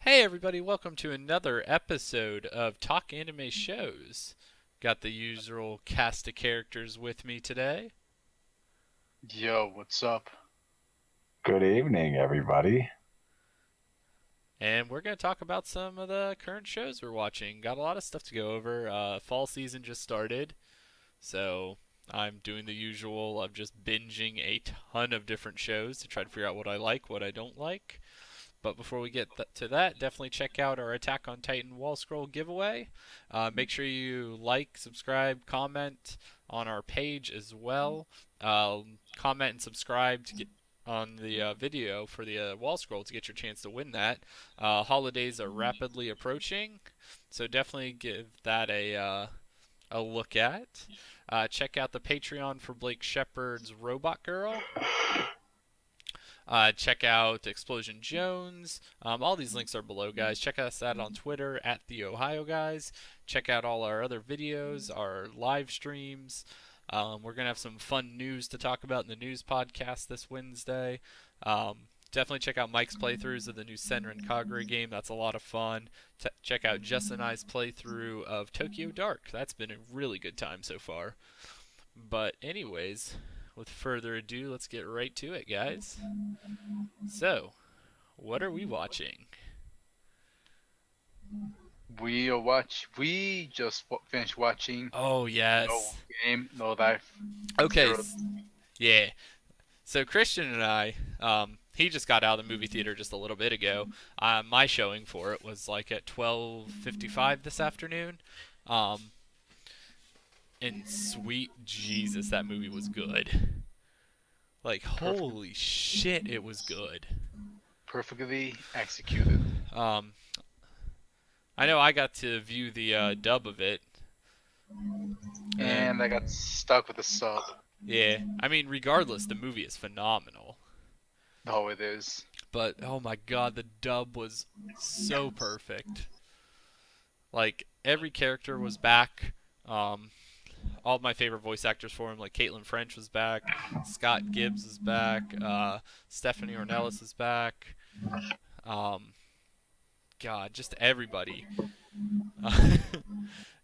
Hey everybody, welcome to another episode of Talk Anime Shows. Got the usual cast of characters with me today, Yo, what's up? Good evening, everybody. and we're going to talk about some of the current shows we're watching. Got a lot of stuff to go over. Fall season just started, so I'm doing the usual of just binging a ton of different shows to try to figure out what I like, what I don't like. But before we get to that, definitely check out our Attack on Titan Wall Scroll giveaway. Make sure you like, subscribe, comment on our page as well. Comment and subscribe to get on the video for the Wall Scroll to get your chance to win that. Holidays are rapidly approaching, so definitely give that a look at. Check out the Patreon for Blake Shepard's Robot Girl. Check out Explosion Jones. All these links are below, guys. Check us out on Twitter at the Ohio Guys. Check out all our other videos, our live streams. We're gonna have some fun news to talk about in the news podcast this Wednesday. Definitely check out Mike's playthroughs of the new Senran Kagura game. That's a lot of fun. Check out Jess and I's playthrough of Tokyo Dark. That's been a really good time so far. But anyways, with further ado, let's get right to it, guys. So, what are we watching? We just finished watching Oh, No yes. Game, No Life, Okay, Zero. yeah. So Christian and I, he just got out of the movie theater just a little bit ago. My showing for it was like at 12:55 this afternoon. Um, and sweet Jesus, that movie was good. Like, Perfect, holy shit, it was good. perfectly executed. Um, I know I got to view the dub of it, and And I got stuck with the sub. yeah, I mean, regardless, the movie is phenomenal. Oh, it is. But oh my god, the dub was so perfect. Like every character was back. Um, all of my favorite voice actors for him, like Caitlin French was back, Scott Gibbs is back, Stephanie Ornelas is back. Um, God, just everybody.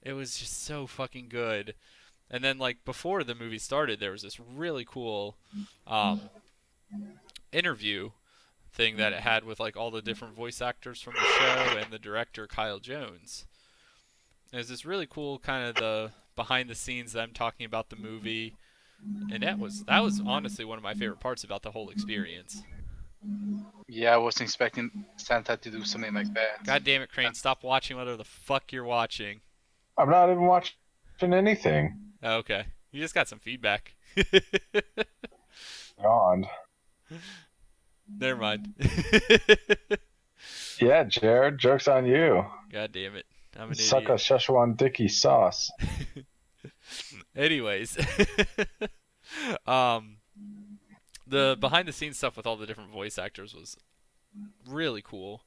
It was just so fucking good. And then like before the movie started, there was this really cool um, interview thing that it had with like all the different voice actors from the show and the director Kyle Jones. There's this really cool kind of the behind the scenes that I'm talking about the movie, and that was honestly one of my favorite parts about the whole experience. Yeah, I wasn't expecting Santa to do something like that. God damn it, Crane! Stop watching whatever the fuck you're watching. I'm not even watching anything. Oh, okay, you just got some feedback. God. Never mind. Yeah, Jared, joke's on you. God damn it, I'm an Suck a idiot. Szechuan Dicky sauce. Anyways, um, the behind the scenes stuff with all the different voice actors was really cool.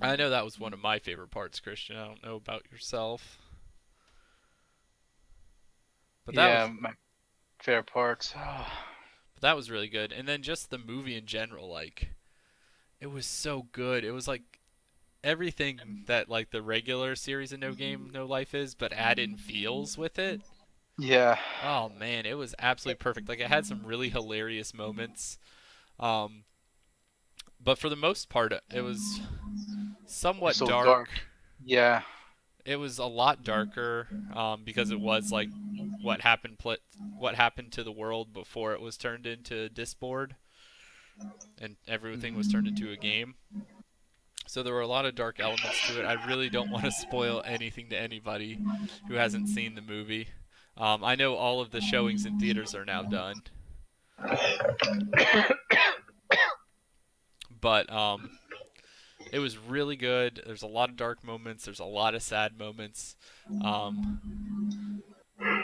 I know that was one of my favorite parts, Christian. I don't know about yourself, but that Yeah, was my favorite parts. but that was really good. And then just the movie in general, like it was so good. It was like everything that like the regular series of No Game No Life is, but add in feels with it. Yeah, Oh man, it was absolutely perfect. Like it had some really hilarious moments. Um, but for the most part, it was somewhat so dark. dark. Yeah, It was a lot darker because it was like what happened what happened to the world before it was turned into Disboard and everything was turned into a game. So there were a lot of dark elements to it. I really don't want to spoil anything to anybody who hasn't seen the movie. I know all of the showings in theaters are now done, but it was really good. There's a lot of dark moments. There's a lot of sad moments.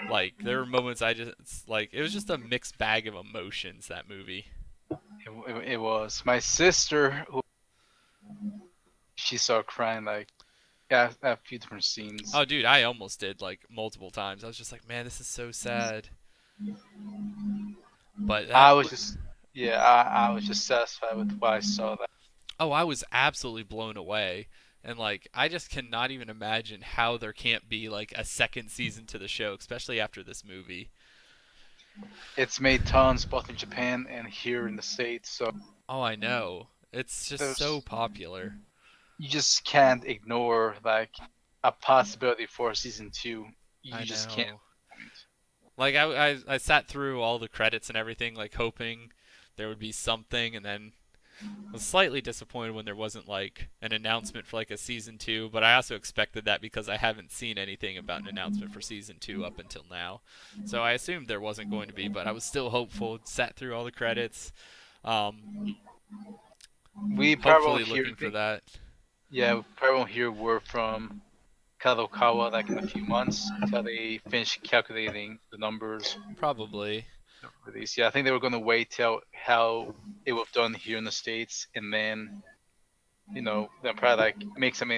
Like there were moments I just like. It was just a mixed bag of emotions. That movie. it was. My sister, who she started crying like, yeah, a few different scenes. Oh, dude, I almost did like multiple times. I was just like, man, this is so sad. But that I was just, yeah, I was just satisfied with what I saw. That Oh, I was absolutely blown away. And like I just cannot even imagine how there can't be like a second season to the show, especially after this movie. It's made tons both in Japan and here in the States, so Oh, I know. It's just so there's popular. you just can't ignore like a possibility for season two. I You just can't. know. Like I sat through all the credits and everything, like hoping there would be something, and then was slightly disappointed when there wasn't like an announcement for like a season two. But I also expected that because I haven't seen anything about an announcement for season two up until now. So I assumed there wasn't going to be, but I was still hopeful. Sat through all the credits. Um, We probably hopefully won't hear. looking for that. Yeah, we probably won't hear word from Kadokawa like in a few months until they finish calculating the numbers Probably. for these. Yeah, I think they were gonna wait till how it was done here in the States, and then then probably like make some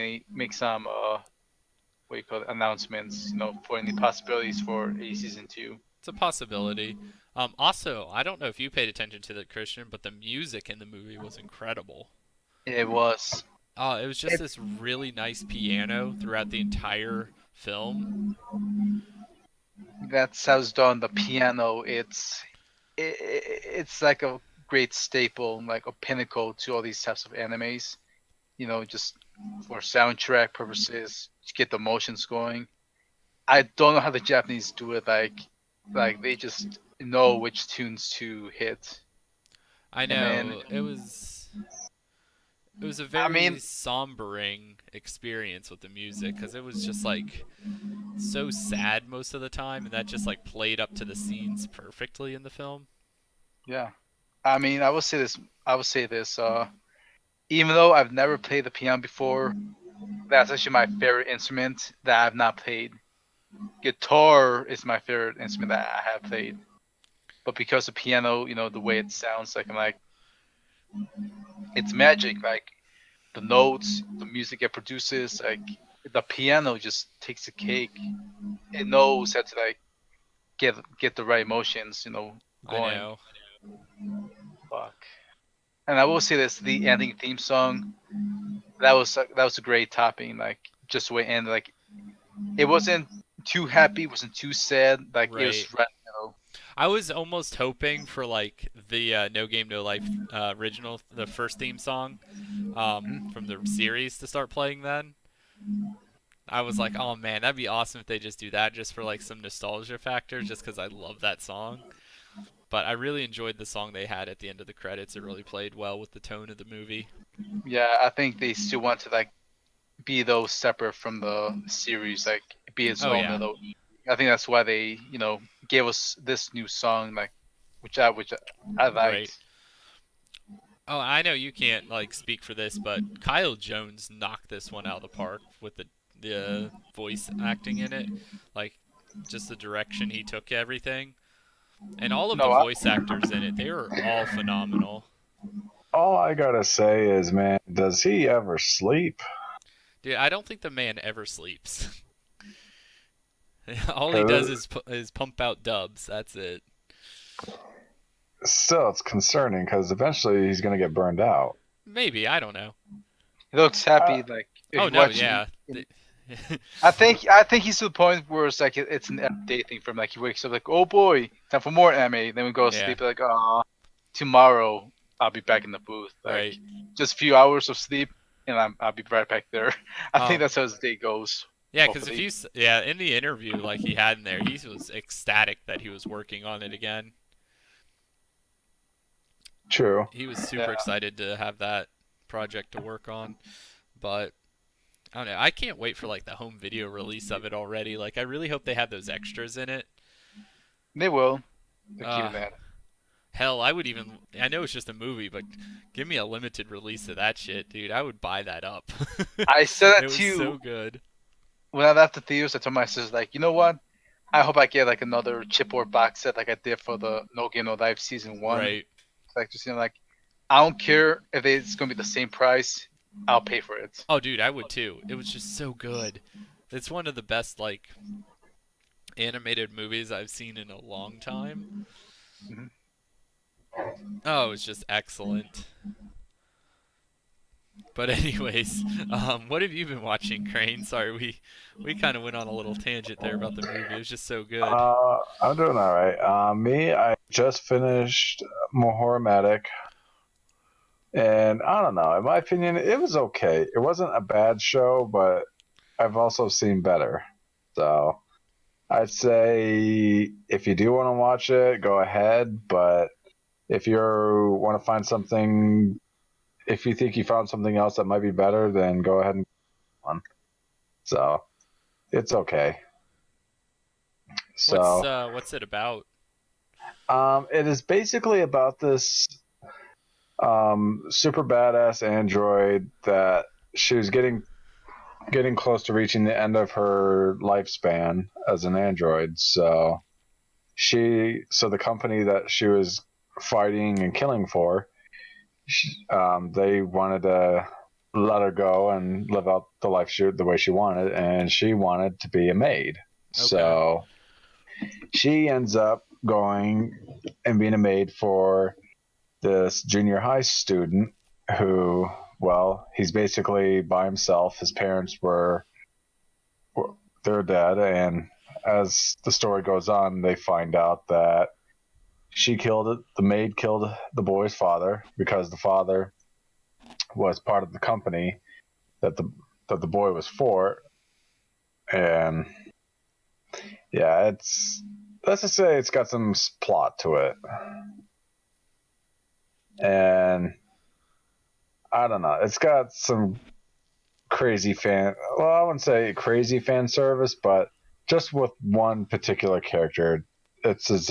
what do you call it, announcements, for any possibilities for a season two. It's a possibility. Also, I don't know if you paid attention to the Christian, but the music in the movie was incredible. It was. It was just this really nice piano throughout the entire film. That's how it's done. The piano, it's like a great staple, like a pinnacle to all these types of animes. Just for soundtrack purposes, to get the emotions going. I don't know how the Japanese do it. Like they just know which tunes to hit, I and then know it was a I very mean, sombering experience with the music because it was just like so sad most of the time, and that just like played up to the scenes perfectly in the film. yeah. I mean, I will say this. I will say this. Even though I've never played the piano before, that's actually my favorite instrument that I've not played. Guitar is my favorite instrument that I have played, but because the piano, the way it sounds, like I'm like, it's magic. Like the notes, the music it produces, like the piano just takes the cake. It knows how to like get the right emotions, I going. know. Fuck. And I will say this: the ending theme song, that was a great topping. Like just the way it ended. Like it wasn't too happy, it wasn't too sad. Like it Right. was right in the middle. I was almost hoping for like the No Game No Life original, the first theme song from the series to start playing then. I was like, oh man, that'd be awesome if they just do that just for like some nostalgia factor, just because I love that song. But I really enjoyed the song they had at the end of the credits. It really played well with the tone of the movie. Yeah, I think they still want to like be those separate from the series, like be its Oh own yeah, little. I think that's why they, gave us this new song, like which I right. liked. Oh, I know you can't like speak for this, but Kyle Jones knocked this one out of the park with the voice acting in it. Like just the direction he took everything. And all of the No, voice actors in it, they were all phenomenal. All I gotta say is, man, does he ever sleep? Dude, I don't think the man ever sleeps. All he does 'Cause is pump out dubs. That's it. still, it's concerning because eventually he's gonna get burned out. Maybe, I don't know. he looks Uh, happy. Like if Oh you no, watch, yeah. I think he's to the point where it's like it's an everyday thing from like he wakes up like, oh boy, time for more anime. Then we go to Yeah, sleep like, ah, tomorrow I'll be back in the booth. Like right. just a few hours of sleep, and I'll be right back there. I think Um that's how his day goes. yeah, cuz if Hopefully, yeah, in the interview like he had in there, he was ecstatic that he was working on it again. True. He was super yeah. excited to have that project to work on. But I don't know. I can't wait for like the home video release of it already. Like I really hope they have those extras in it. They will. They're Uh keeping that. Hell, I would even I know it's just a movie, but give me a limited release of that shit, dude. I would buy that up. I said It that was too so good. when I left the theaters. I told my sister like, you know what? I hope I get like another chipboard box set like I did for the No Game No Life season one. Right. Like just like I don't care if it's gonna be the same price. I'll pay for it. Oh, dude, I would too. It was just so good. It's one of the best like animated movies I've seen in a long time. Mhm. Oh, it was just excellent. But anyways, what have you been watching, Crane? Sorry, we kind of went on a little tangent there about the movie. It was just so good. I'm doing all right. I just finished Mahormatic, and I don't know. In my opinion, it was okay. It wasn't a bad show, but I've also seen better. So I'd say if you do want to watch it, go ahead. But if you want to find something, if you think you found something else that might be better, then go ahead and on. So it's okay. So What's it about? it is basically about this super badass android that she was getting close to reaching the end of her lifespan as an android. So the company that she was fighting and killing for, they wanted to let her go and live out the life the way she wanted, and she wanted to be a maid. Okay. So she ends up going and being a maid for this junior high student who, well, he's basically by himself. His parents they're dead, and as the story goes on, they find out that the maid killed the boy's father because the father was part of the company that the boy was for, and yeah, let's just say it's got some plot to it, and I don't know, it's got some crazy I wouldn't say crazy fan service, but just with one particular character. It's as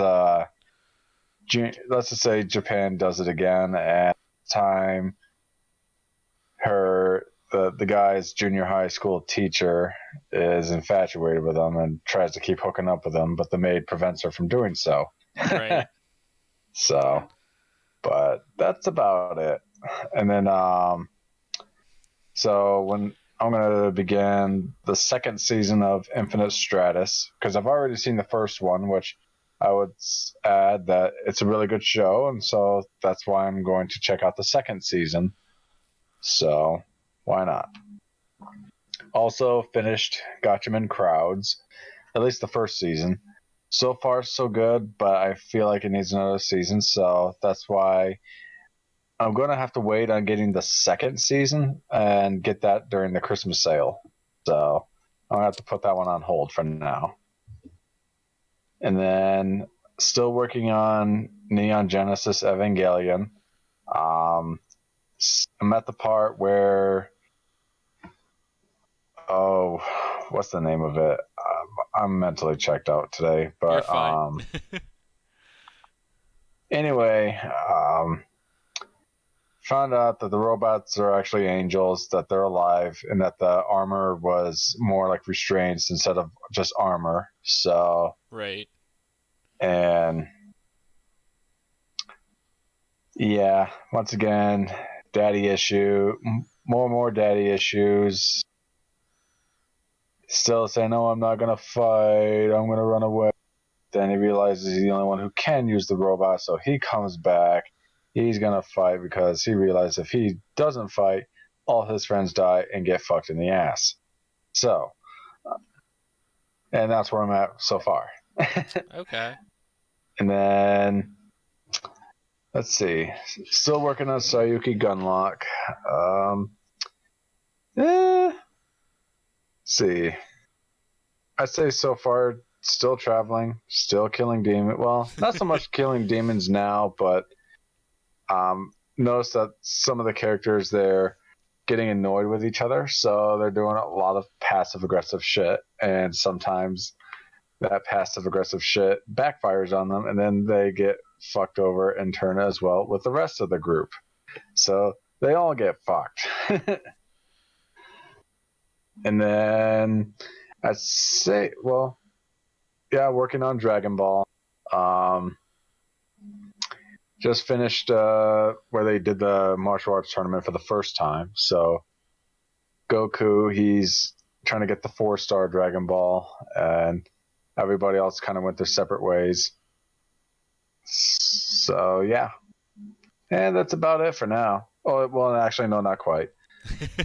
let's just say Japan does it again, and time the guy's junior high school teacher is infatuated with him and tries to keep hooking up with him, but the maid prevents her from doing so. Right. So, but that's about it. And then so when I'm going to begin the second season of Infinite Stratus, because I've already seen the first one, which I would add that it's a really good show, and so that's why I'm going to check out the second season. So why not? Also finished Gatchaman Crowds, at least the first season. So far, so good, but I feel like it needs another season, so that's why I'm going to have to wait on getting the second season and get that during the Christmas sale. So I'm going to have to put that one on hold for now. And then still working on Neon Genesis Evangelion. I'm at the part where, what's the name of it? I'm mentally checked out today, but You're fine. anyway, found out that the robots are actually angels, that they're alive, and that the armor was more like restraints instead of just armor. So, Right. and yeah, once again, daddy issue, more daddy issues. Still saying, no, I'm not going to fight, I'm going to run away. Then he realizes he's the only one who can use the robot, so he comes back. He's going to fight because he realizes if he doesn't fight, all his friends die and get fucked in the ass. So, and that's where I'm at so far. Okay. And then, let's see. Still working on Sayuki Gunlock. Let's see. I'd say so far, still traveling, still killing demons. Well, not so much killing demons now, but notice that some of the characters, they're getting annoyed with each other, so they're doing a lot of passive aggressive shit, and sometimes that passive aggressive shit backfires on them, and then they get fucked over in turn as well with the rest of the group. So they all get fucked. And then I'd say, well, yeah, working on Dragon Ball. Just finished where they did the martial arts tournament for the first time. So Goku, he's trying to get the 4-star Dragon Ball, and everybody else kind of went their separate ways. So yeah, and that's about it for now. Oh well, actually no, not quite.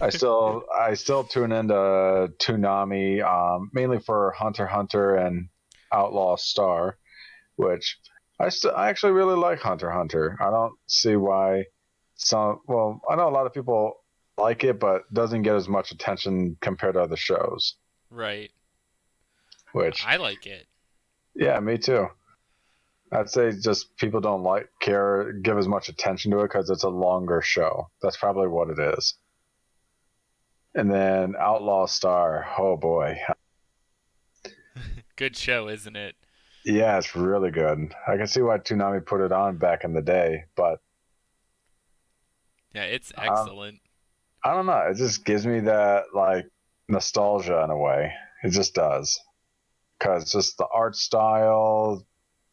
I still tune into Toonami, mainly for Hunter x Hunter and Outlaw Star, which I actually really like Hunter x Hunter. I don't see why I know a lot of people like it, but doesn't get as much attention compared to other shows. Right. Which, I like it. yeah, me too. I'd say just people don't give as much attention to it because it's a longer show. That's probably what it is. And then Outlaw Star, oh boy, Good show, isn't it? yeah, it's really good. I can see why Toonami put it on back in the day, but Yeah, it's um, excellent. I don't know. It just gives me that like nostalgia in a way. It just does because just the art style,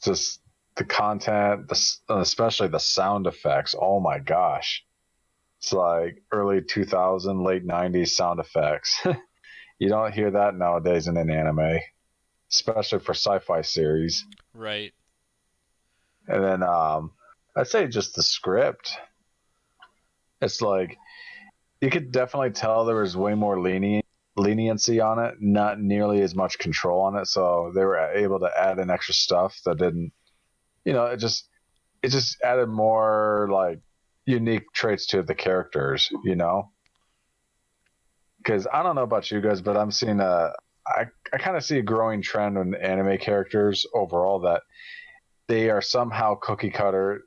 just the content, especially the sound effects. Oh my gosh, it's like early 2000, late 90s sound effects. You don't hear that nowadays in an anime, especially for sci-fi series. Right. And then I'd say just the script. It's like you could definitely tell there was way more leniency on it, not nearly as much control on it. So they were able to add in extra stuff that didn't, it just added more like unique traits to the characters, Because I don't know about you guys, but I kind of see a growing trend in anime characters overall that they are somehow cookie cutter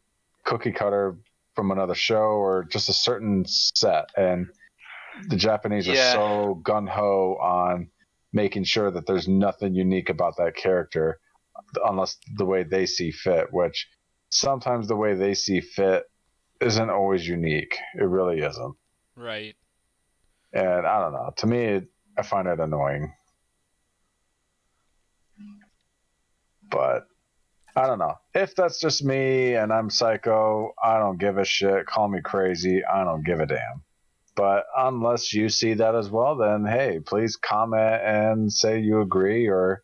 from another show or just a certain set, and the Japanese are Yeah, so gun ho on making sure that there's nothing unique about that character unless the way they see fit, which sometimes the way they see fit isn't always unique. It really isn't. Right. And I don't know. To me, I find it annoying. But I don't know. If that's just me and I'm psycho, I don't give a shit. Call me crazy. I don't give a damn. But unless you see that as well, then hey, please comment and say you agree or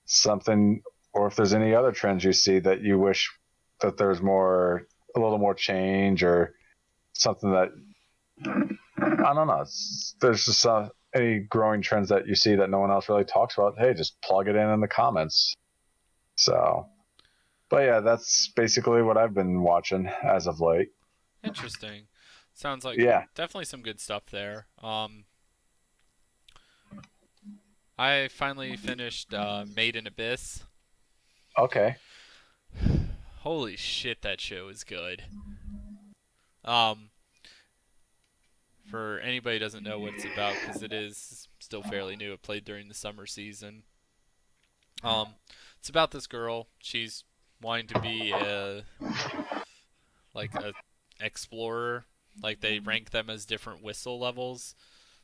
something, or if there's any other trends you see that you wish that there's a little more change or something that I don't know. There's just any growing trends that you see that no one else really talks about. Hey, just plug it in the comments. So, but yeah, that's basically what I've been watching as of late. Interesting. Sounds like Yeah. definitely some good stuff there. I finally finished Made in Abyss. Okay. Holy shit, that show is good. Um, for anybody who doesn't know what it's about, because it is still fairly new. It played during the summer season. Um, it's about this girl. She's wanting to be a explorer. Like they rank them as different whistle levels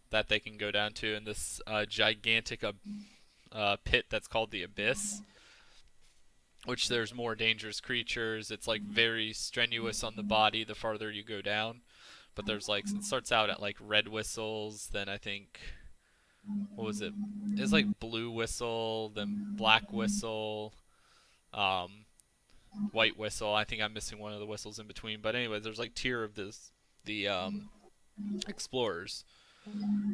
that they can go down to in this gigantic pit that's called the Abyss. Which there's more dangerous creatures. It's like very strenuous on the body the farther you go down. But there's like it starts out at like red whistles, then I think what was it? It's like blue whistle, then black whistle, um, white whistle. I think I'm missing one of the whistles in between. But anyway, there's like tier of the explorers,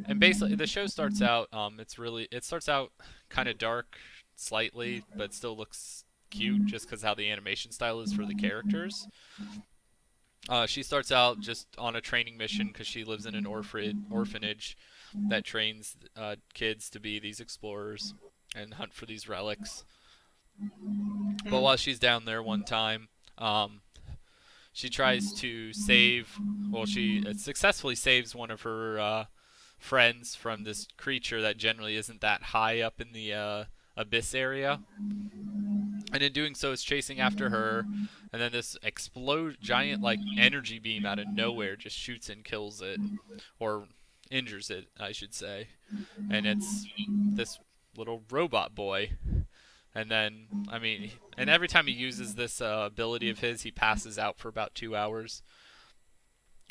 and basically the show starts out. It starts out kind of dark, slightly, but still looks cute just because how the animation style is for the characters. She starts out just on a training mission because she lives in an orphanage that trains kids to be these explorers and hunt for these relics. But while she's down there one time, she tries to she successfully saves one of her friends from this creature that generally isn't that high up in the abyss area. And in doing so, is chasing after her, and then this giant like energy beam out of nowhere just shoots and kills it, or injures it, I should say. And it's this little robot boy. And then, I mean, and every time he uses this ability of his, he passes out for about 2 hours,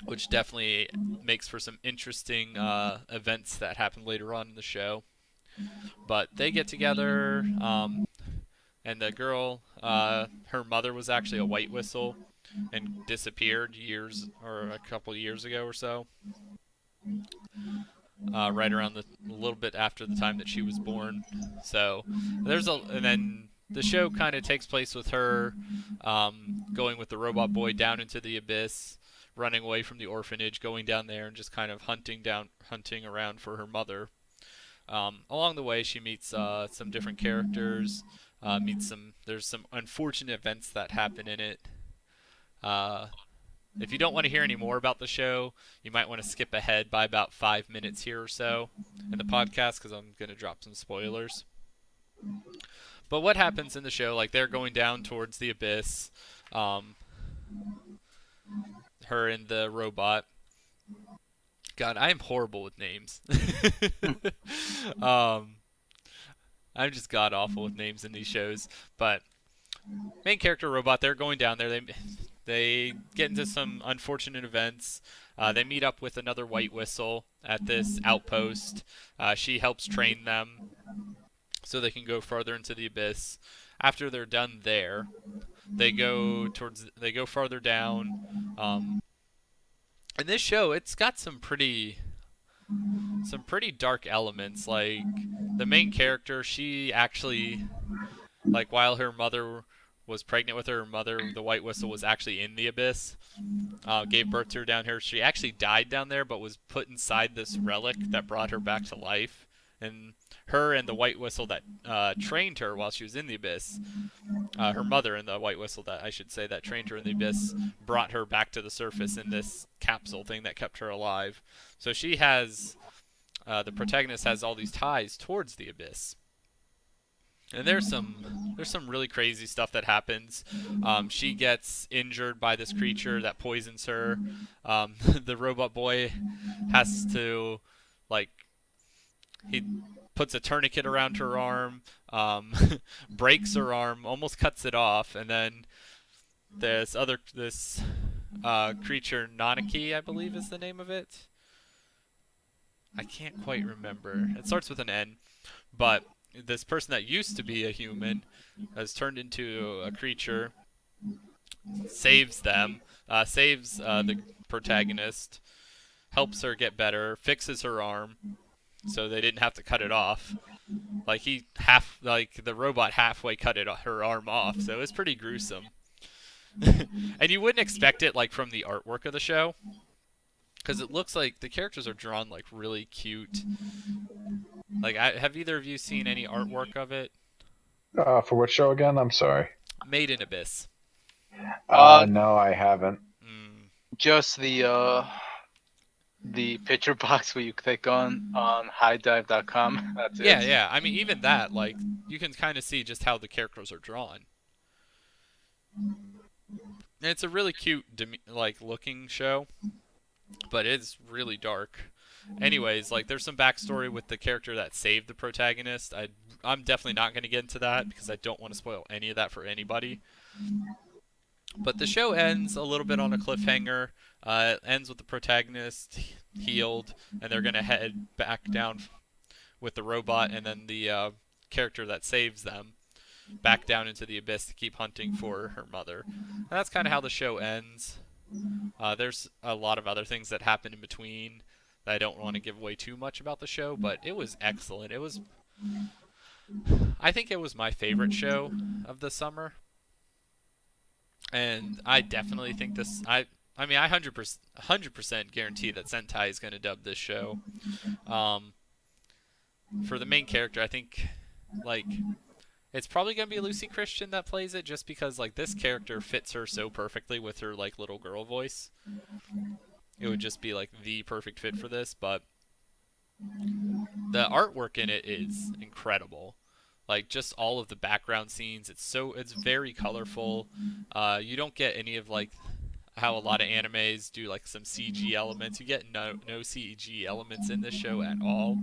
which definitely makes for some interesting events that happen later on in the show. But they get together, and the girl, her mother was actually a white whistle and disappeared years or a couple years ago or so. right around a little bit after the time that she was born. So and then the show kind of takes place with her going with the robot boy down into the abyss, running away from the orphanage, going down there and just kind of hunting around for her mother. Along the way, she meets some different characters. There's some unfortunate events that happen in it. If you don't want to hear any more about the show, you might want to skip ahead by about 5 minutes here or so in the podcast because I'm going to drop some spoilers. But what happens in the show, like they're going down towards the abyss, her and the robot. God, I am horrible with names. I'm just god awful with names in these shows. But main character robot, they're going down there. They get into some unfortunate events. They meet up with another White Whistle at this outpost. She helps train them so they can go farther into the abyss. After they're done there, they go farther down. In this show, it's got some pretty dark elements. Like the main character, she actually, like while her mother was pregnant with her mother, the White Whistle was actually in the abyss. Gave birth to her down here. She actually died down there, but was put inside this relic that brought her back to life. And her and the White Whistle that trained her while she was in the abyss, her mother and the White Whistle that trained her in the abyss, brought her back to the surface in this capsule thing that kept her alive. So she has, the protagonist has all these ties towards the abyss. And there's some really crazy stuff that happens. She gets injured by this creature that poisons her. The robot boy has to, like, he puts a tourniquet around her arm, breaks her arm, almost cuts it off, and then this creature, Nanaki, I believe is the name of it. I can't quite remember. It starts with an N, but this person that used to be a human has turned into a creature, saves them, saves the protagonist, helps her get better, fixes her arm, so they didn't have to cut it off. Like the robot halfway cut her arm off, so it's pretty gruesome. And you wouldn't expect it like from the artwork of the show, because it looks like the characters are drawn like really cute. Like, have either of you seen any artwork of it? For what show again? I'm sorry. Made in Abyss. No, I haven't. Just the picture box where you click on highdive.com. That's it. Yeah. I mean, even that, like, you can kind of see just how the characters are drawn. And it's a really cute, looking show, but it's really dark. Anyways, like, there's some backstory with the character that saved the protagonist. I'm definitely not going to get into that because I don't want to spoil any of that for anybody. But the show ends a little bit on a cliffhanger. It ends with the protagonist healed, and they're going to head back down with the robot and then the character that saves them back down into the abyss to keep hunting for her mother. And that's kind of how the show ends. There's a lot of other things that happen in between that I don't want to give away too much about the show, but it was excellent. I think it was my favorite show of the summer. And I definitely think I 100% guarantee that Sentai is going to dub this show. For the main character, I think, like, it's probably going to be Lucy Christian that plays it, just because, like, this character fits her so perfectly with her, like, little girl voice. It would just be, like, the perfect fit for this, but the artwork in it is incredible. Like, just all of the background scenes, it's very colorful. You don't get any of, like, how a lot of animes do, like, some CG elements. You get no CG elements in this show at all.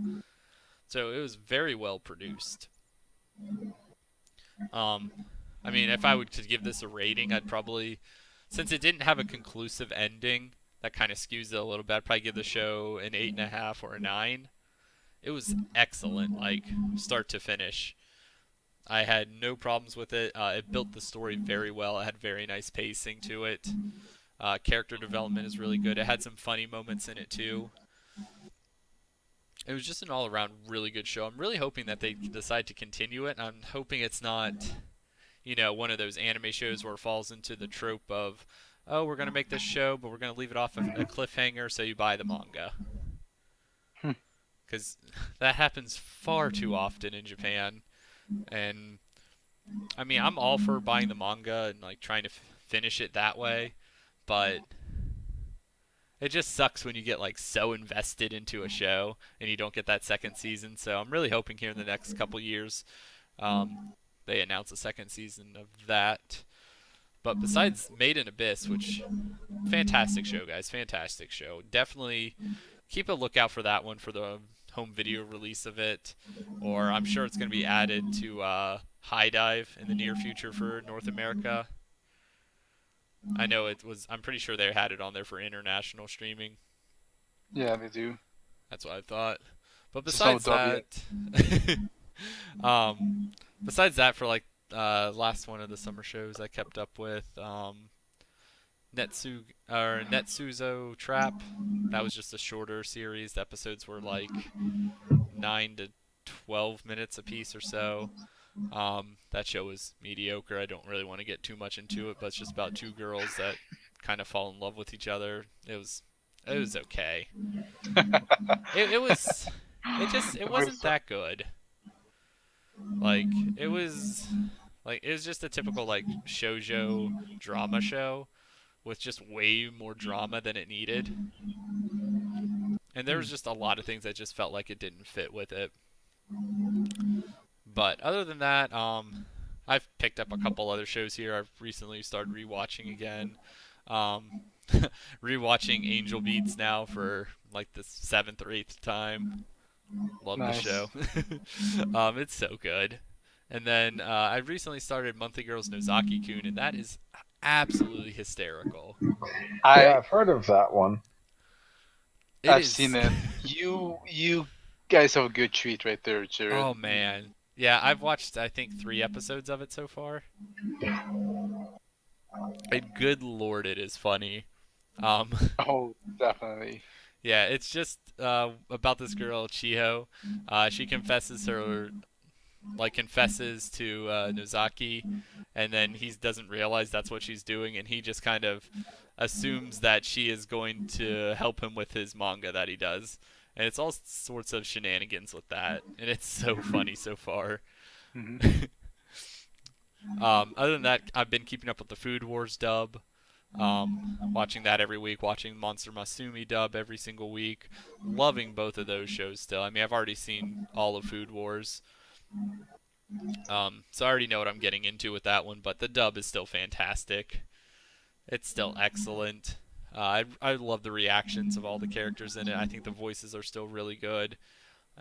So it was very well produced. I mean, if I were to give this a rating, I'd probably, since it didn't have a conclusive ending, that kind of skews it a little bit, I'd probably give the show an 8.5 or a 9. It was excellent, like, start to finish. I had no problems with it. It built the story very well. It had very nice pacing to it. Character development is really good. It had some funny moments in it too. it was just an all-around really good show. I'm really hoping that they decide to continue it. I'm hoping it's not, one of those anime shows where it falls into the trope of, oh, we're going to make this show, but we're going to leave it off a cliffhanger, so you buy the manga. Hmm. Because that happens far too often in Japan. And, I mean, I'm all for buying the manga and, like, trying to finish it that way, but it just sucks when you get, like, so invested into a show and you don't get that second season. So I'm really hoping here in the next couple years they announce a second season of that. But besides Made in Abyss, which, fantastic show, guys, fantastic show. Definitely keep a lookout for that one for the home video release of it, or I'm sure it's going to be added to High Dive in the near future for North America. I know I'm pretty sure they had it on there for international streaming. Yeah, they do. That's what I thought. But Just no besides W. that, besides that, for like last one of the summer shows I kept up with, Netsuzo Trap. That was just a shorter series. The episodes were like 9 to 12 minutes a piece or so. That show was mediocre. I don't really want to get too much into it, but it's just about two girls that kind of fall in love with each other. It was okay. It wasn't that good. Like it was just a typical like shoujo drama show with just way more drama than it needed. And there was just a lot of things that just felt like it didn't fit with it. But other than that, I've picked up a couple other shows here. I've recently started rewatching again. Rewatching Angel Beats now for like the 7th or 8th time. Love Nice. the show. It's so good. And then I recently started Monthly Girls Nozaki-kun, and that is absolutely hysterical. Yeah, I've heard of that one. I've seen it. You guys have a good treat right there, Jared. Oh man, yeah, I've watched I think 3 episodes of it so far. And good lord, it is funny. Oh, definitely. Yeah, it's just about this girl Chiho. She confesses to Nozaki, and then he doesn't realize that's what she's doing, and he just kind of assumes that she is going to help him with his manga that he does. And it's all sorts of shenanigans with that, and it's so funny so far. Mhm. Other than that, I've been keeping up with the Food Wars dub, watching that every week, watching Monster Masumi dub every single week. Loving both of those shows still. I mean, I've already seen all of Food Wars, so I already know what I'm getting into with that one, but the dub is still fantastic. It's still excellent. I love the reactions of all the characters in it. I think the voices are still really good,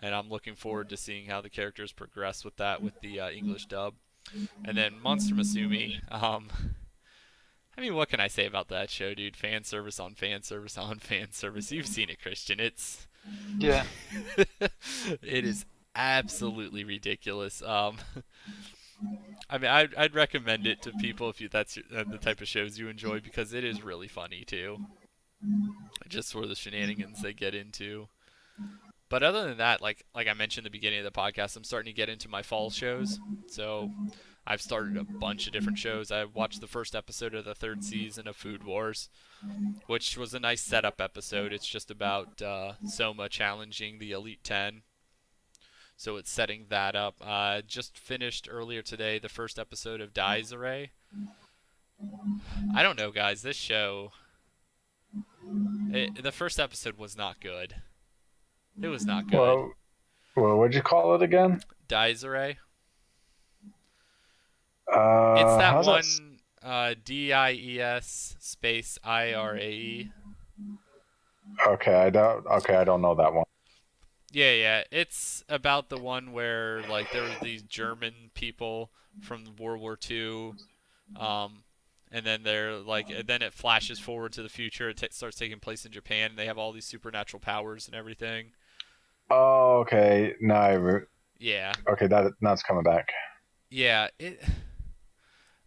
and I'm looking forward to seeing how the characters progress with that with the English dub. And then Monster Masumi. I mean, what can I say about that show, dude? Fan service on fan service on fan service. You've seen it, Christian. Yeah. It is absolutely ridiculous. I mean, I'd recommend it to people if that's the type of shows you enjoy, because it is really funny too. Just for the shenanigans they get into. But other than that, like I mentioned at the beginning of the podcast, I'm starting to get into my fall shows. So I've started a bunch of different shows. I watched the first episode of the 3rd season of Food Wars, which was a nice setup episode. It's just about Soma challenging the Elite 10. So it's setting that up. Just finished earlier today the first episode of Daizare. I don't know, guys. This show, the first episode was not good. It was not good. Well, what'd you call it again? Daizare. It's that one, DIES space IRAE. Okay, I don't know that one. Yeah. It's about the one where like there were these German people from World War II, and then then it flashes forward to the future. It starts taking place in Japan, and they have all these supernatural powers and everything. Oh, okay. Yeah. Okay, that's coming back. Yeah.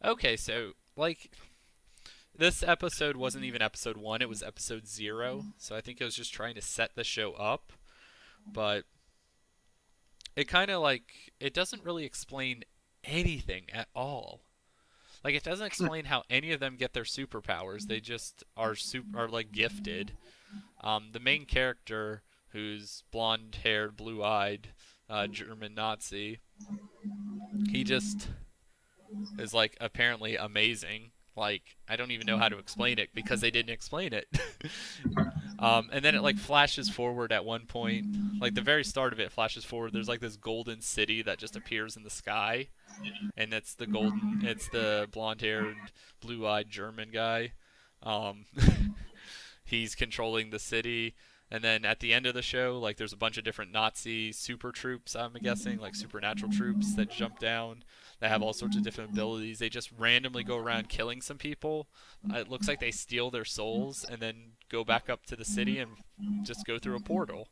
Okay, so like this episode wasn't even episode 1; it was episode 0. So I think it was just trying to set the show up. but it kind of like it doesn't really explain anything at all. Like it doesn't explain how any of them get their superpowers. They just are like gifted. The main character, who's blonde-haired, blue-eyed, German Nazi, he just is like apparently amazing. Like I don't even know how to explain it because they didn't explain it. And then it like flashes forward at one point, like the very start of it flashes forward. There's like this golden city that just appears in the sky, and it's the blonde-haired, blue-eyed German guy. Um, he's controlling the city, and then at the end of the show, like there's a bunch of different Nazi super troops, I'm guessing, like supernatural troops that jump down that have all sorts of different abilities. They just randomly go around killing some people. It looks like they steal their souls and then go back up to the city and just go through a portal.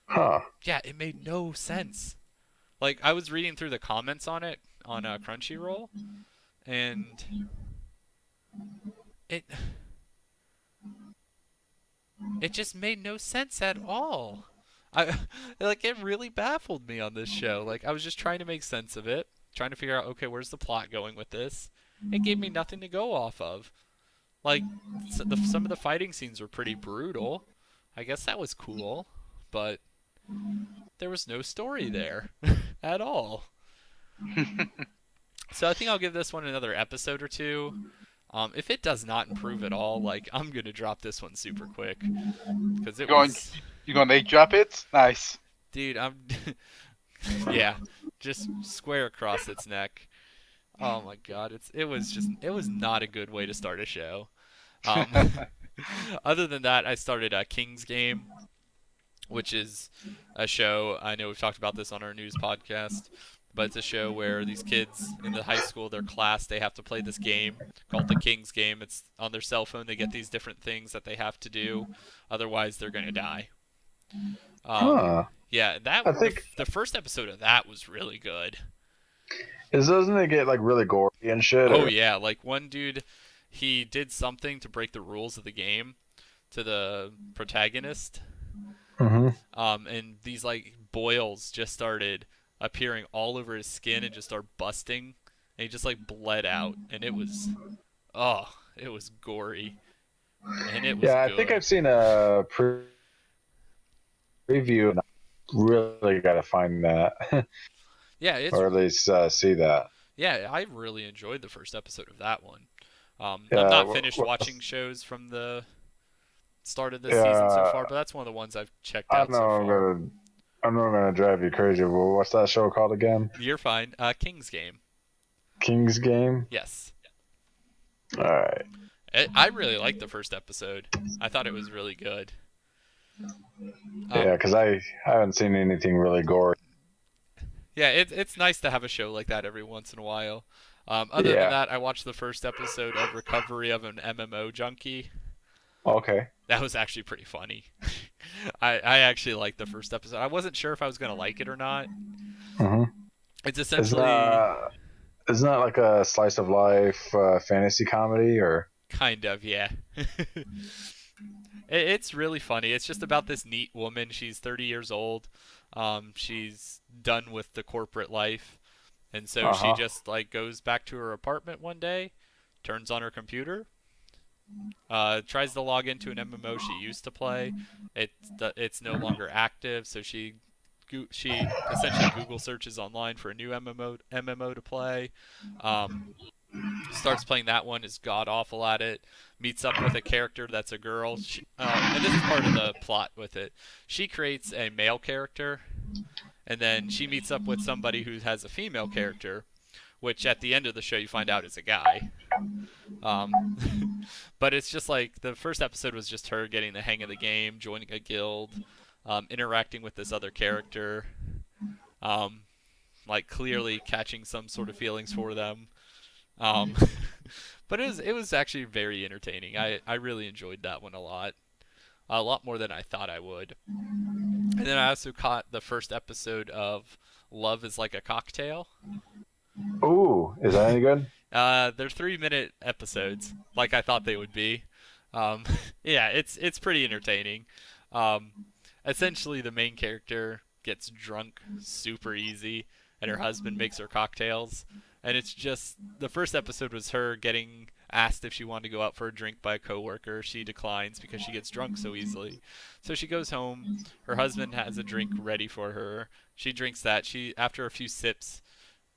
Huh. Yeah, it made no sense. Like I was reading through the comments on it on Crunchyroll, and it it just made no sense at all. I like it really baffled me on this show. Like I was just trying to make sense of it, trying to figure out okay, where's the plot going with this? It gave me nothing to go off of. Like some of the fighting scenes were pretty brutal. I guess that was cool, but there was no story there at all. So I think I'll give this one another episode or two. If it does not improve at all, like I'm gonna drop this one super quick because it Going, was, you gonna name drop it? Nice. dude. I'm yeah, just square across its neck. Oh my god, it was not a good way to start a show. Um, other than that, I started a King's Game, which is a show. I know we've talked about this on our news podcast, but it's a show where these kids in the high school, their class, they have to play this game called the King's Game. It's on their cell phone. They get these different things that they have to do, otherwise they're gonna die. Huh. Yeah, I think the first episode of that was really good. doesn't it get like really gory and shit? Oh Or... yeah, like one dude, he did something to break the rules of the game to the protagonist, Mhm. and these like boils just started appearing all over his skin and just start busting, and he just like bled out, and it was gory, and it was Yeah, I think good. I've seen a preview. And I really got to find that, Yeah, it's or at least see that. yeah, I really enjoyed the first episode of that one. I'm Yeah, not finished watching shows from the start of this season so yeah. far, but that's one of the ones I've checked I out know so I'm far. gonna, I'm not gonna drive you crazy, but what's that show called again? You're fine. King's Game. King's Game. Yes. All right. I really liked the first episode. I thought it was really good. Yeah, because I haven't seen anything really gory. Yeah, it's nice to have a show like that every once in a while. Other than Yeah. that, I watched the first episode of Recovery of an MMO Junkie. Okay. That was actually pretty funny. I actually liked the first episode. I wasn't sure if I was going to like it or not. Mm-hmm. It's Isn't essentially that, isn't that like a slice of life fantasy comedy or? kind of, yeah. It's really funny. It's just about this neat woman. She's 30 years old. She's done with the corporate life, and so she Uh-huh. just like goes back to her apartment one day, turns on her computer, tries to log into an MMO she used to play. It's no longer active, so she essentially Google searches online for a new MMO to play. Starts playing that one, is god awful at it. Meets up with a character that's a girl. And this is part of the plot with it. She creates a male character, and then she meets up with somebody who has a female character, which at the end of the show you find out is a guy. But it's just like the first episode was just her getting the hang of the game, joining a guild, interacting with this other character, like clearly catching some sort of feelings for them. Um, but it was actually very entertaining. I really enjoyed that one a lot more than I thought I would. And then I also caught the first episode of Love is Like a Cocktail. Ooh, is that any good? They're 3-minute episodes, like I thought they would be. Yeah, it's pretty entertaining. essentially the main character gets drunk super easy, and her husband makes her cocktails. And it's just the first episode was her getting asked if she wanted to go out for a drink by a coworker. She declines because she gets drunk so easily. So she goes home. Her husband has a drink ready for her. She drinks that. She after a few sips,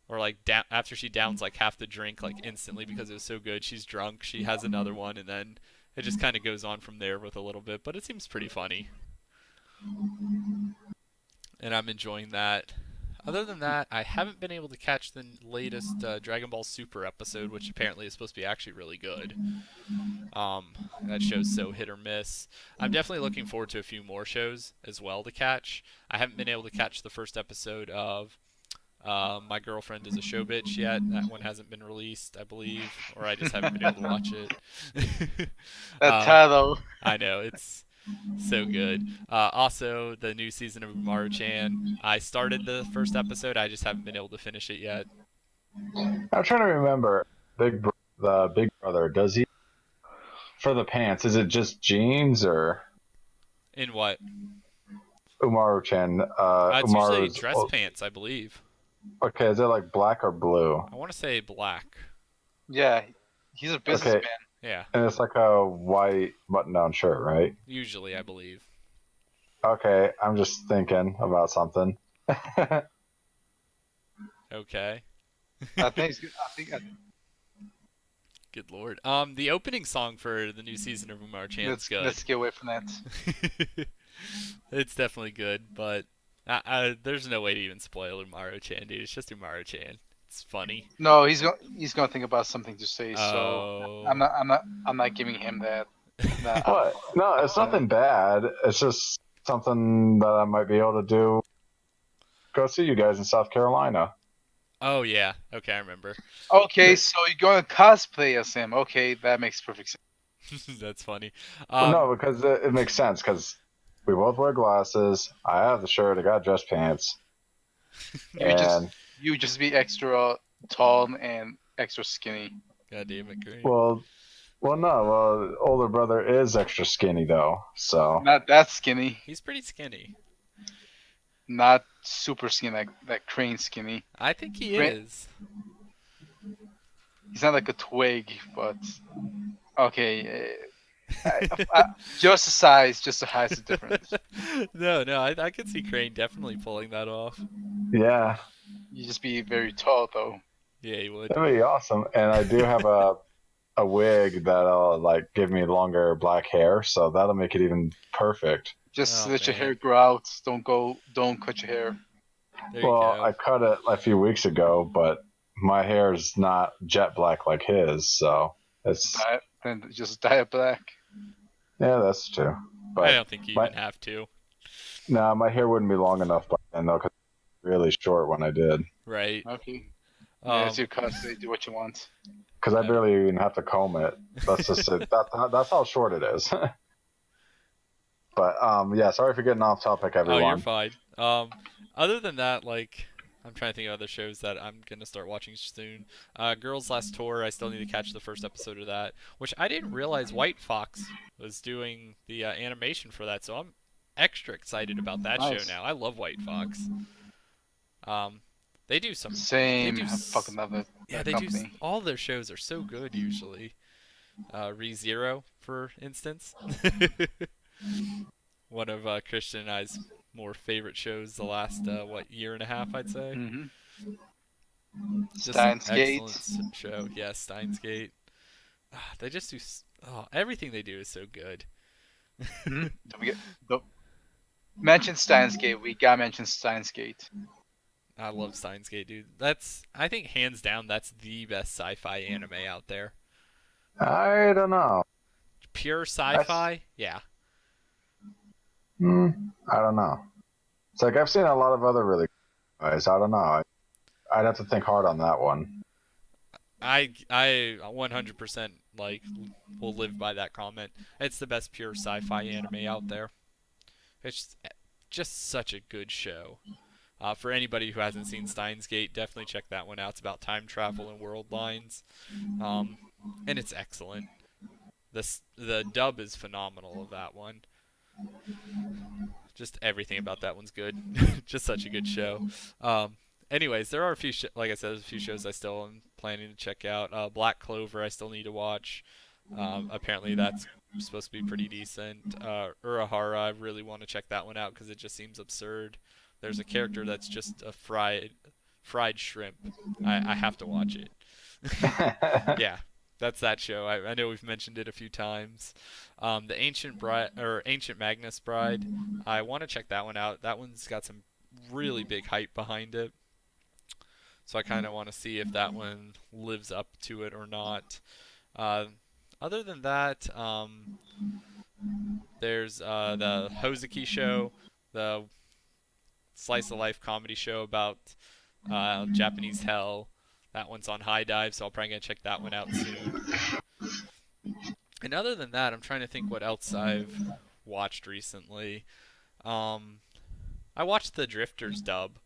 or like after she downs like half the drink like instantly because it was so good, she's drunk. She has another one, and then it just kind of goes on from there with a little bit. But it seems pretty funny, and I'm enjoying that. Other than that, I haven't been able to catch the latest Dragon Ball Super episode, which apparently is supposed to be actually really good. That show's so hit or miss. I'm definitely looking forward to a few more shows as well to catch. I haven't been able to catch the first episode of My Girlfriend is a Show Bitch yet. That one hasn't been released, I believe, or I just haven't been able to watch it. That title. I know, it's so good. Also, the new season of Umaru-chan. I started the first episode. I just haven't been able to finish it yet. I'm trying to remember. The Big Brother, does he for the pants? Is it just jeans or In what? Umaru-chan? It's usually Umaru's dress pants, I believe. Okay, is it like black or blue? I want to say black. Yeah, he's a businessman. Yeah, And it's like a white button-down shirt, right? usually, I believe. Okay, I'm just thinking about something. Okay. I think. Good lord. The opening song for the new season of Umaru-chan is good. Let's get away from that. It's definitely good, but there's no way to even spoil Umaru-chan, dude. It's just Umaru-chan. It's funny. No, he's gonna think about something to say. So Oh. I'm not giving him that. What? No, it's nothing bad. It's just something that I might be able to do. Go see you guys in South Carolina. Oh yeah. Okay, I remember. Okay, so you're gonna cosplay as him. Okay, that makes perfect sense. That's funny. No, because it makes sense. Because we both wear glasses. I have the shirt. I got dress pants. You just be extra tall and extra skinny. God damn it, great. no. Well, older brother is extra skinny though. So Not that skinny. He's pretty skinny. Not super skinny, like that crane skinny. I think he Right. is. He's not like a twig, but okay. Just the size, just the height is different. No, I could see Crane definitely pulling that off. yeah, You just be very tall though. Yeah, he would. that'd be awesome. And I do have a wig that'll like give me longer black hair, so that'll make it even perfect. Just Oh, let your man. hair grow out. Don't cut your hair. There you Well, go. I cut it a few weeks ago, but my hair is not jet black like his, so it's Then just dye it black. yeah, that's true. I But don't think you my- even have to. no, my hair wouldn't be long enough by then though, because it was really short when I did. Right. Okay. Yeah, Um, it's your cosplay. Do what you want. Because I Yeah. barely even have to comb it. That's just it. That's how short it is. But yeah, sorry for getting off topic, oh, you're everyone. fine. Other than that, like, I'm trying to think of other shows that I'm gonna start watching soon. Girls Last Tour. I still need to catch the first episode of that, which I didn't realize White Fox was doing the animation for that. So I'm extra excited about that Nice. show now. I love White Fox. They do some. Same. do I s- fucking love it. Yeah, that they company. do. All their shows are so good usually. ReZero, for instance. One of Christian and I's more favorite shows the last year and a half, I'd say. Mm-hmm. Just Steins an Gate. excellent show. Yeah, Steins Gate. They just do. Everything they do is so good. Don't forget. Don't mention Steins Gate. We gotta mention Steins Gate. I love Steins Gate, dude. I think hands down, that's the best sci-fi anime out there. I don't know. Pure sci-fi, yeah. I don't know. It's like I've seen a lot of other really good guys. I don't know. I'd have to think hard on that one. I 100% like will live by that comment. It's the best pure sci-fi anime out there. It's just such a good show. For anybody who hasn't seen Steins Gate, definitely check that one out. It's about time travel and world lines, and it's excellent. The dub is phenomenal of that one. just everything about that one's good. Just such a good show. Anyways, there are a few, like I said, there's a few shows I still am planning to check out. Black Clover, I still need to watch. Apparently, that's supposed to be pretty decent. Urahara, I really want to check that one out because it just seems absurd. There's a character that's just a fried shrimp. I have to watch it. Yeah, that's that show. I know we've mentioned it a few times. The Ancient Magnus Bride. I want to check that one out. That one's got some really big hype behind it. So I kind of want to see if that one lives up to it or not. Other than that, there's the Hozuki show, the slice of life comedy show about Japanese hell. That one's on High Dive, so I'll probably gonna check that one out soon. And other than that, I'm trying to think what else I've watched recently. I watched the Drifters dub.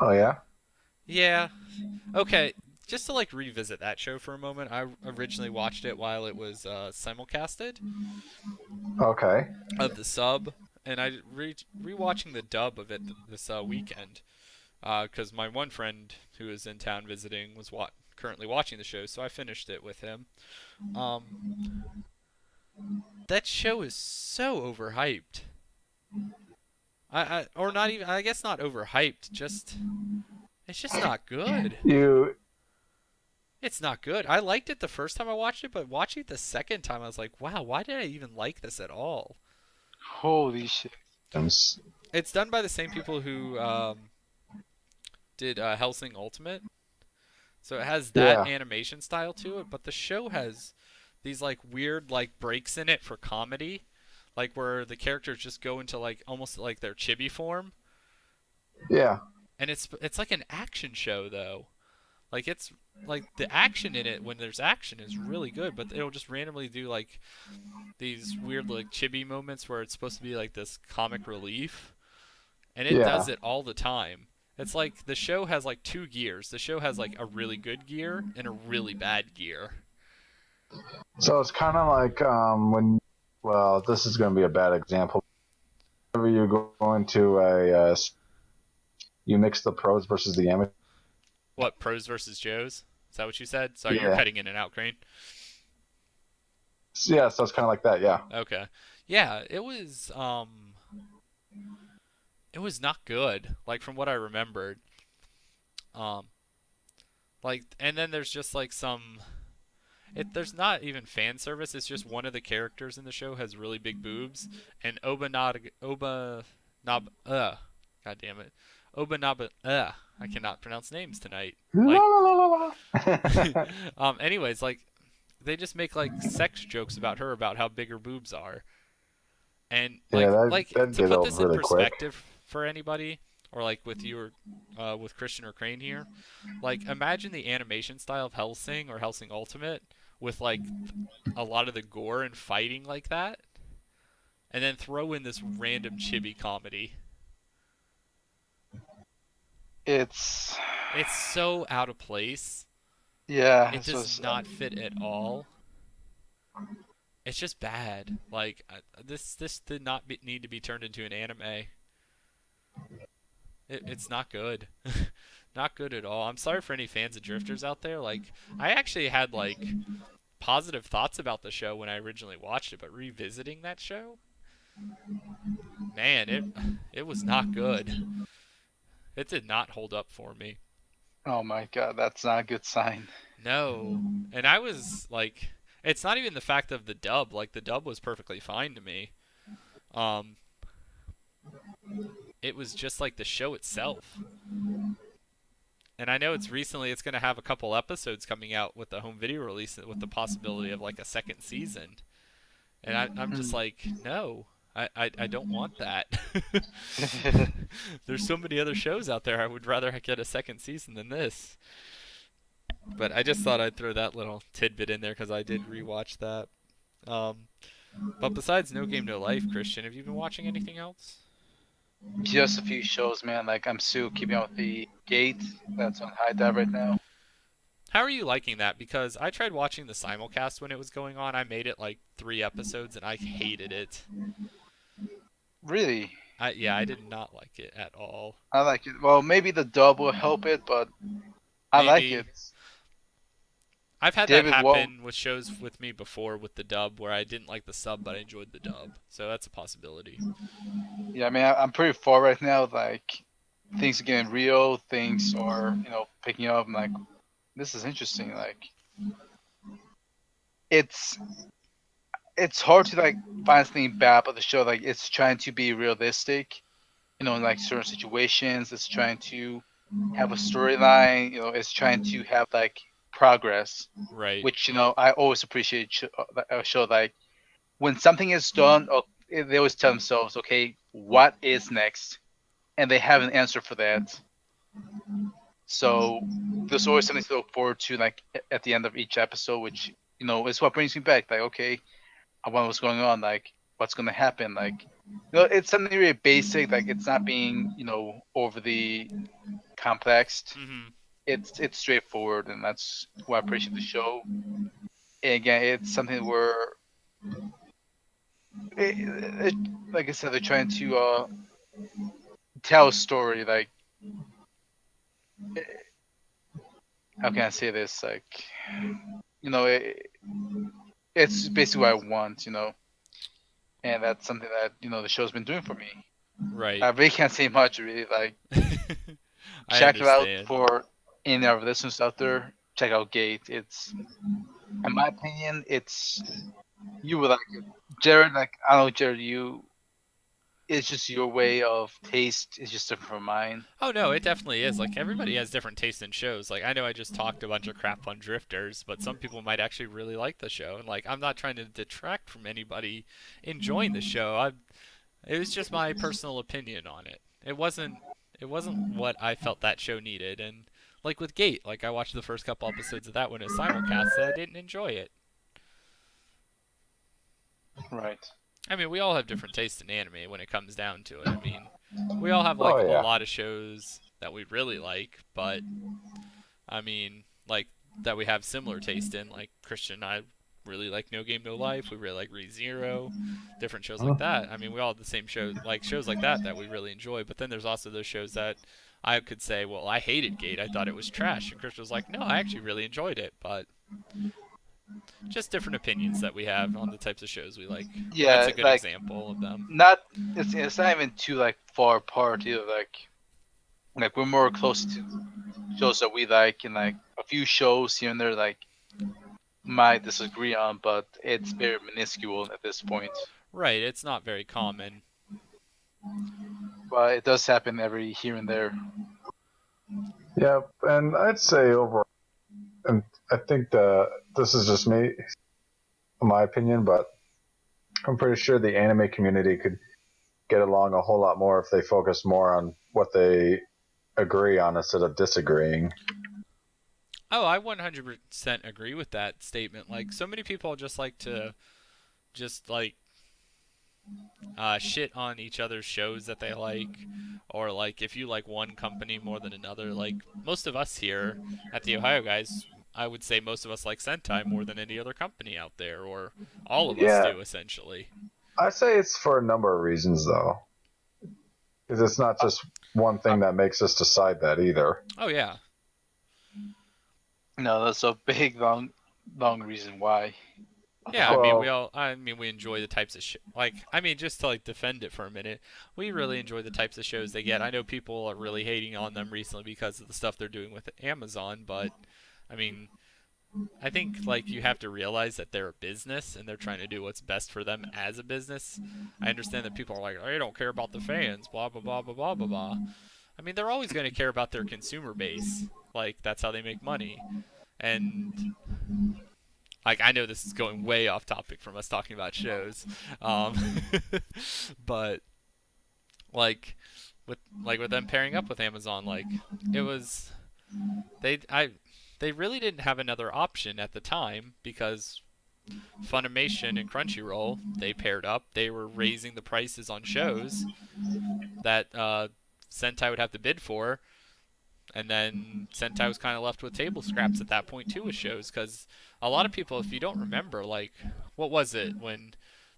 Oh yeah. Yeah. Okay. Just to like revisit that show for a moment, I originally watched it while it was simulcasted Okay. of the sub, and I rewatching the dub of it this weekend because my one friend who was in town visiting was currently watching the show, so I finished it with him. That show is so overhyped. Or not even. I guess not overhyped. It's just not good. It's not good. I liked it the first time I watched it, but watching it the second time, I was like, wow, why did I even like this at all? Holy shit. It's done by the same people who did Hellsing Ultimate. So it has that animation style to it, but the show has these like weird like breaks in it for comedy, like where the characters just go into like almost like their chibi form. Yeah. And it's like an action show though. Like it's like the action in it when there's action is really good, but it'll just randomly do like these weird like chibi moments where it's supposed to be like this comic relief, and it does it all the time. It's like the show has like two gears. The show has like a really good gear and a really bad gear. So it's kind of like well, this is going to be a bad example. Whenever you go into you mix the pros versus the amateurs. What, pros versus Joes? Is that what you said? Sorry, you're cutting in and out, Crane. Yeah, so it's kind of like that, yeah. Okay. Yeah, it was not good, like from what I remembered. Like, and then there's just like there's not even fan service. It's just one of the characters in the show has really big boobs, and God damn it. I cannot pronounce names tonight. Like, anyways, like they just make like sex jokes about her about how big her boobs are, and like to put this in perspective for anybody, or like with you or with Christian or Crane here, like imagine the animation style of Hellsing or Hellsing Ultimate with like a lot of the gore and fighting like that, and then throw in this random chibi comedy. It's so out of place. Yeah. It does not fit at all. It's just bad. Like this did not need to be turned into an anime. It's not good. Not good at all. I'm sorry for any fans of Drifters out there. Like I actually had like positive thoughts about the show when I originally watched it, but revisiting that show, man, it was not good. It did not hold up for me. Oh my god, that's not a good sign. No. And I was like, it's not even the fact of the dub. Like the dub was perfectly fine to me. It was just like the show itself. And I know it's going to have a couple episodes coming out with the home video release with the possibility of like a second season. And I'm just like, no. I don't want that. There's so many other shows out there. I would rather get a second season than this. But I just thought I'd throw that little tidbit in there because I did rewatch that. But besides No Game No Life, Christian, have you been watching anything else? Just a few shows, man. Like I'm still keeping up with the Gate. That's on High Dive right now. How are you liking that? Because I tried watching the simulcast when it was going on. I made it like 3 episodes and I hated it. Really? I did not like it at all. I like it. Well, maybe the dub will help it, but I like it. Maybe I've had that David Wall. happen with shows with me before with the dub where I didn't like the sub but I enjoyed the dub. So that's a possibility. Yeah, I mean, I'm pretty far right now. Like, things are getting real. Things are, picking up. I'm like, this is interesting. Like, it's it's hard to like find something bad about the show. Like, it's trying to be realistic. In like certain situations. It's trying to have a storyline. It's trying to have like progress, Right. which I always appreciate a show like when something is done. They always tell themselves, okay, what is next, and they have an answer for that. So there's always something to look forward to, like at the end of each episode, which is what brings me back. Like, okay, I wonder what's going on. Like, what's going to happen. Like, it's something really basic. Like, it's not being overly complex. Mhm. It's straightforward, and that's why I appreciate the show. And again, it's something where, like I said, they're trying to tell a story. Like, how can I say this? Like, it's basically what I want. And that's something that the show's been doing for me. Right. I really can't say much. Really, like, I check it out understand. for any of our listeners out there. Check out Gate. It's, in my opinion, you would like it, Jared. Like, I don't know, Jared, it's just your way of taste is just different from mine. Oh no, it definitely is. Like everybody has different tastes in shows. Like I know I just talked a bunch of crap on Drifters, but some people might actually really like the show. And like I'm not trying to detract from anybody enjoying the show. It was just my personal opinion on it. It wasn't what I felt that show needed. And like with Gate, like I watched the first couple episodes of that when it was simulcast, and I didn't enjoy it. Right. I mean, we all have different tastes in anime when it comes down to it. I mean, we all have Oh like a yeah. lot of shows that we really like, but I mean, like that we have similar taste in. Like Christian and I really like No Game No Life. We really like ReZero, different shows like that. I mean, we all have the same shows, like shows like that we really enjoy. But then there's also those shows that I could say, well, I hated Gate. I thought it was trash, and Christian was like, no, I actually really enjoyed it. But just different opinions that we have on the types of shows we like. That's Yeah, a good like example of them. not it's not even too like far apart either. Like we're more close to shows that we like, and like a few shows here and there like might disagree on, but it's very minuscule at this point. Right, it's not very common. But it does happen every here and there. Yeah, and I'd say overall, and I think this is just me, my opinion, but I'm pretty sure the anime community could get along a whole lot more if they focus more on what they agree on instead of disagreeing. Oh, I 100% agree with that statement. Like, so many people just like to just like shit on each other's shows that they like, or like if you like one company more than another. Like most of us here at the Ohio guys, I would say most of us like Sentai more than any other company out there, or all of us Yeah, do essentially. I say it's for a number of reasons though, because it's not just one thing that makes us decide that either. Oh yeah, No, that's a big long reason why. yeah. I mean, Well, we all. I mean, we enjoy the types of like. I mean, just to like defend it for a minute, we really enjoy the types of shows they get. I know people are really hating on them recently because of the stuff they're doing with Amazon, but I mean, I think like you have to realize that they're a business and they're trying to do what's best for them as a business. I understand that people are like, "I don't care about the fans," blah blah blah blah blah blah blah. I mean, they're always going to care about their consumer base. Like that's how they make money. And like I know this is going way off topic from us talking about shows, um, but like with them pairing up with Amazon, like it was I they really didn't have another option at the time because Funimation and Crunchyroll they paired up. They were raising the prices on shows that Sentai would have to bid for, and then Sentai was kind of left with table scraps at that point too with shows because a lot of people, if you don't remember, like what was it when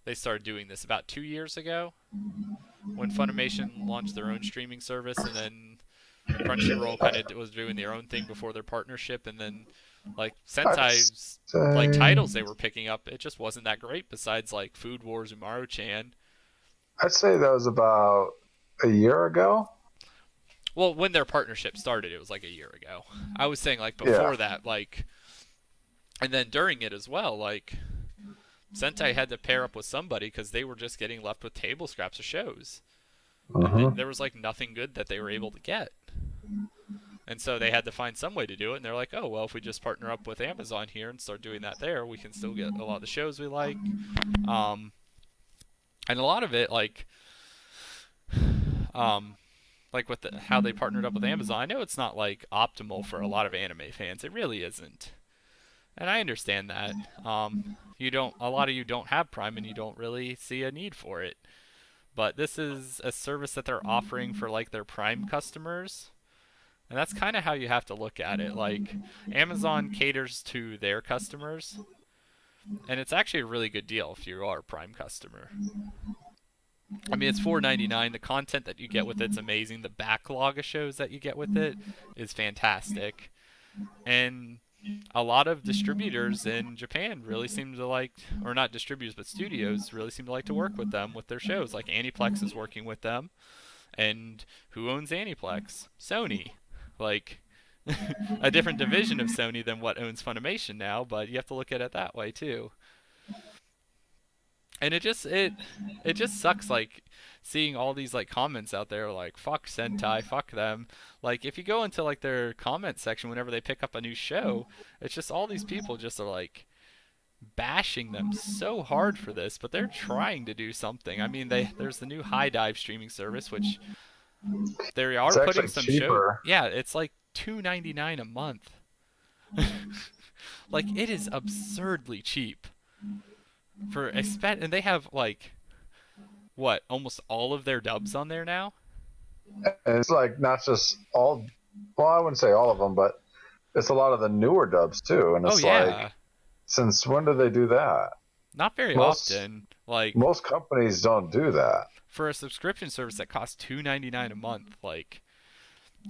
they started doing this about 2 years ago when Funimation launched their own streaming service, and then Crunchyroll kind of was doing their own thing before their partnership, and then like I'd Sentai's like say, titles they were picking up, it just wasn't that great. Besides like Food Wars, Umaru-chan. I'd say that was about a year ago. Well, when their partnership started, it was like a year ago. I was saying like Yeah. before that, like, and then during it as well, like Sentai had to pair up with somebody because they were just getting left with table scraps of shows, and Hmm. there was like nothing good that they were able to get. And so they had to find some way to do it, and they're like, oh, well, if we just partner up with Amazon here and start doing that there, we can still get a lot of the shows we like. Um, and a lot of it, um, like with how they partnered up with Amazon, I know it's not like optimal for a lot of anime fans. It really isn't, and I understand that. A lot of you don't have Prime, and you don't really see a need for it. But this is a service that they're offering for like their Prime customers. And that's kind of how you have to look at it. Like, Amazon caters to their customers, and it's actually a really good deal if you are a Prime customer. I mean, it's $4.99. The content that you get with it's amazing. The backlog of shows that you get with it is fantastic. And a lot of distributors in Japan really seem to like, or not distributors, but studios really seem to like to work with them with their shows. Like, Aniplex is working with them. And who owns Aniplex? Sony. Like, a different division of Sony than what owns Funimation now, but you have to look at it that way too. And it just sucks like seeing all these like comments out there like fuck Sentai, fuck them. Like if you go into like their comment section whenever they pick up a new show, it's just all these people just are like bashing them so hard for this, but they're trying to do something. I mean, there's the new High Dive streaming service which they are It's putting actually some show. cheaper. Yeah, it's like $2.99 a month. Like it is absurdly cheap for and they have like what almost all of their dubs on there now. And it's like not just all. Well, I wouldn't say all of them, but it's a lot of the newer dubs too. And Oh it's like, yeah, since when did they do that? not very Most often. Like most companies don't do that. for a subscription service that costs $2.99 a month, like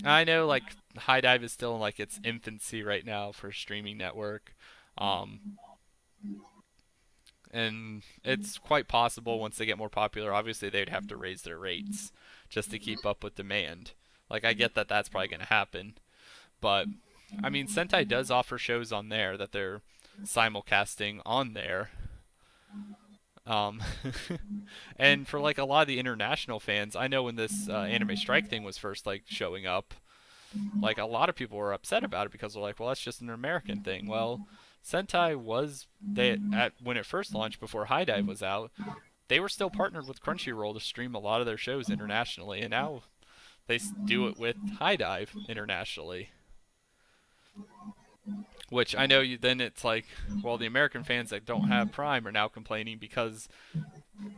I know like High Dive is still in like its infancy right now for a streaming network. Um, and it's quite possible once they get more popular, obviously they'd have to raise their rates just to keep up with demand. Like I get that that's probably going to happen, but I mean Sentai does offer shows on there that they're simulcasting on there. Um, and for like a lot of the international fans, I know when this anime strike thing was first like showing up, like a lot of people were upset about it because they're like, well, that's just an American thing. Well, Sentai was they at when it first launched before High Dive was out, they were still partnered with Crunchyroll to stream a lot of their shows internationally, and now they do it with High Dive internationally. Which I know you then it's like, well, the American fans that don't have Prime are now complaining because